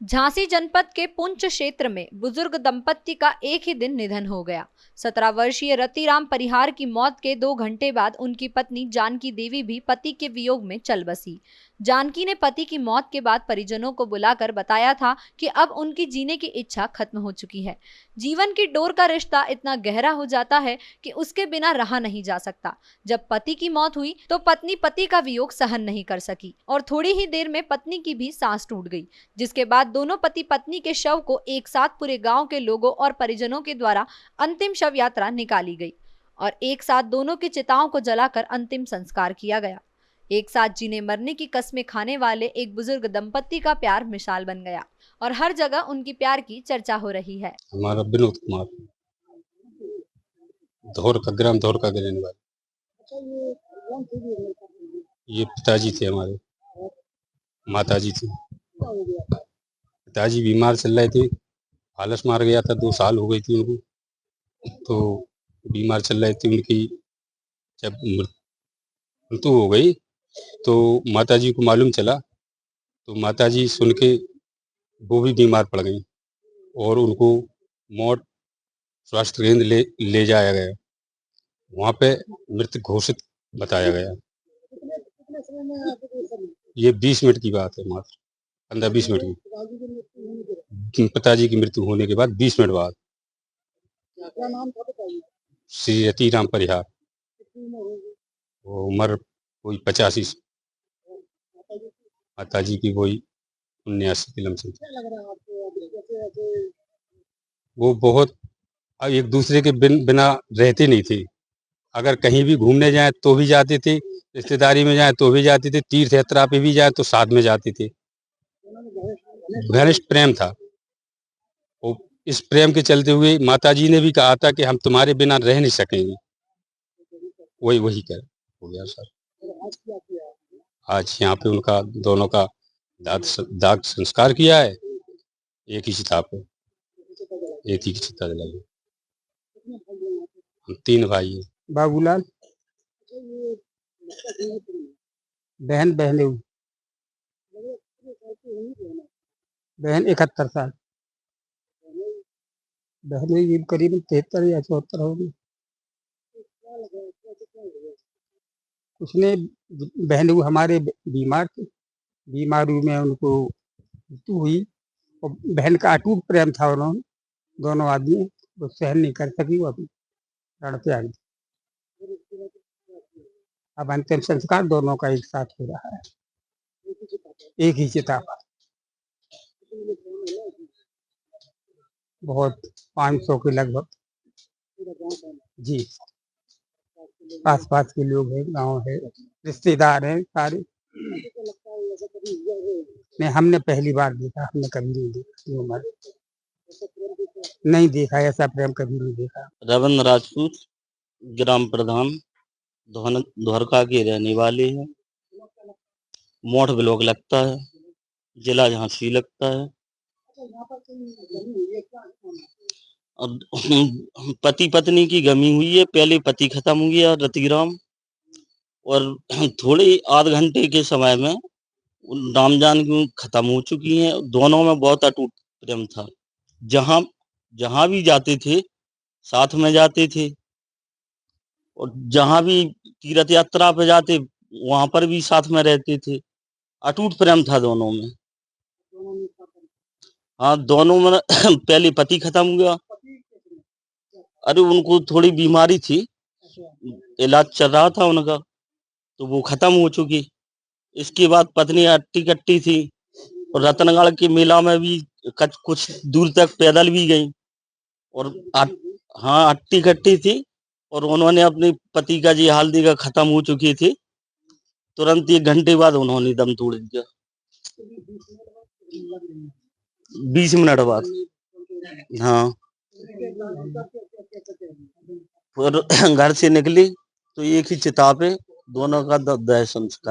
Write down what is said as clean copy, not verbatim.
झांसी जनपद के पुंछ क्षेत्र में बुजुर्ग दंपत्ति का एक ही दिन निधन हो गया। 17 वर्षीय रतिराम परिहार की मौत के 2 घंटे बाद उनकी पत्नी जानकी देवी भी पति के वियोग में चल बसी। जानकी ने पति की मौत के बाद परिजनों को बुलाकर बताया था कि अब उनकी जीने की इच्छा खत्म हो चुकी है। जीवन की डोर का रिश्ता इतना गहरा हो जाता है कि उसके बिना रहा नहीं जा सकता। जब पति की मौत हुई तो पत्नी पति का वियोग सहन नहीं कर सकी और थोड़ी ही देर में पत्नी की भी सांस टूट गई, जिसके बाद दोनों पति पत्नी के शव को एक साथ पूरे गांव के लोगों और परिजनों के द्वारा अंतिम शव यात्रा निकाली गई और एक साथ दोनों की चिताओं को जलाकर अंतिम संस्कार किया गया। एक साथ जीने मरने की कस्में खाने वाले एक बुजुर्ग दंपत्ति का प्यार मिसाल बन गया और हर जगह उनकी प्यार की चर्चा हो रही है। हमारा विनोद कुमार धौर का ग्राम धौर का रहने वाले। ये पिताजी थे हमारे, माताजी थी। पिताजी बीमार चल रहे थे, आलस मार गया था, 2 साल हो गई थी उनको। तो बीमार चल रहे थे, उनकी जब मृत्यु हो गई तो माताजी को मालूम चला, तो माताजी सुन के वो भी बीमार पड़ गई और उनको मोट स्वास्थ्य केंद्र ले जाया गया। वहाँ पे मृत घोषित बताया गया। ये 20 मिनट की बात है, मात्र 15-20 मिनट की। पिताजी की मृत्यु होने के बाद 20 मिनट बाद श्री रतिराम परिहार, वो उम्र कोई 85, माताजी की वही 79 की लमसम। वो बहुत एक दूसरे के बिना रहते नहीं थे। अगर कहीं भी घूमने जाए तो भी जाते थे, रिश्तेदारी में जाए तो भी जाते थे, तीर्थ यात्रा पे भी जाए तो साथ में जाते थे। घनिष्ठ प्रेम था। और इस प्रेम के चलते हुए माताजी ने भी कहा था कि हम तुम्हारे बिना रह नहीं सकेंगे। वही कर हो गया सर। आज यहाँ पे उनका दोनों का दाग संस्कार किया है। एक ही चिता पे, एक ही चिता जलाई। हम 3 भाई हैं। बाबूलाल, बहन बहन 71 साल, बहन ये करीब 73 या 74 होगी। उसने बहन हमारे बीमार थे, बीमारी में उनको मृत्यु हुई और बहन का अटूट प्रेम था। उन्होंने दोनों आदमी वो सहन नहीं कर सकी, वो अपनी प्राण त्याग दी। अब अंतिम संस्कार दोनों का एक साथ हो रहा है, एक ही चिता पर। बहुत 500 के लगभग जी, आसपास के लोग हैं, गांव है, रिश्तेदार हैं सारे। नहीं, हमने पहली बार देखा, हमने कभी नहीं देखा, नहीं देखा, ऐसा प्रेम कभी नहीं देखा। रविंद्र राजपूत, ग्राम प्रधान, द्वारका के रहने वाले हैं। मोठ ब्लॉक लगता है, जिला झांसी लगता है। और पति पत्नी की गमी हुई है। पहले पति खत्म हो गया रतिराम, और थोड़े आध घंटे के समय में राम जानकी खत्म हो चुकी हैं। दोनों में बहुत अटूट प्रेम था। जहां भी जाते थे साथ में जाते थे, और जहां भी तीर्थ यात्रा पे जाते वहां पर भी साथ में रहते थे। अटूट प्रेम था दोनों में। हाँ, दोनों में पहले पति खत्म हुआ। अरे उनको थोड़ी बीमारी थी, इलाज चल रहा था उनका, तो वो खत्म हो चुकी। इसके बाद पत्नी अट्टी कट्टी थी और रतनगढ़ के मेला में भी कुछ दूर तक पैदल भी गई। और हाँ, अट्टी कट्टी थी और उन्होंने अपने पति का जी हाल देखा, खत्म हो चुकी थी। तुरंत 1 घंटे बाद उन्होंने दम तोड़ दिया, 20 मिनट बाद। हाँ, और घर से निकली तो एक ही चिता पे दोनों का दाह संस्कार।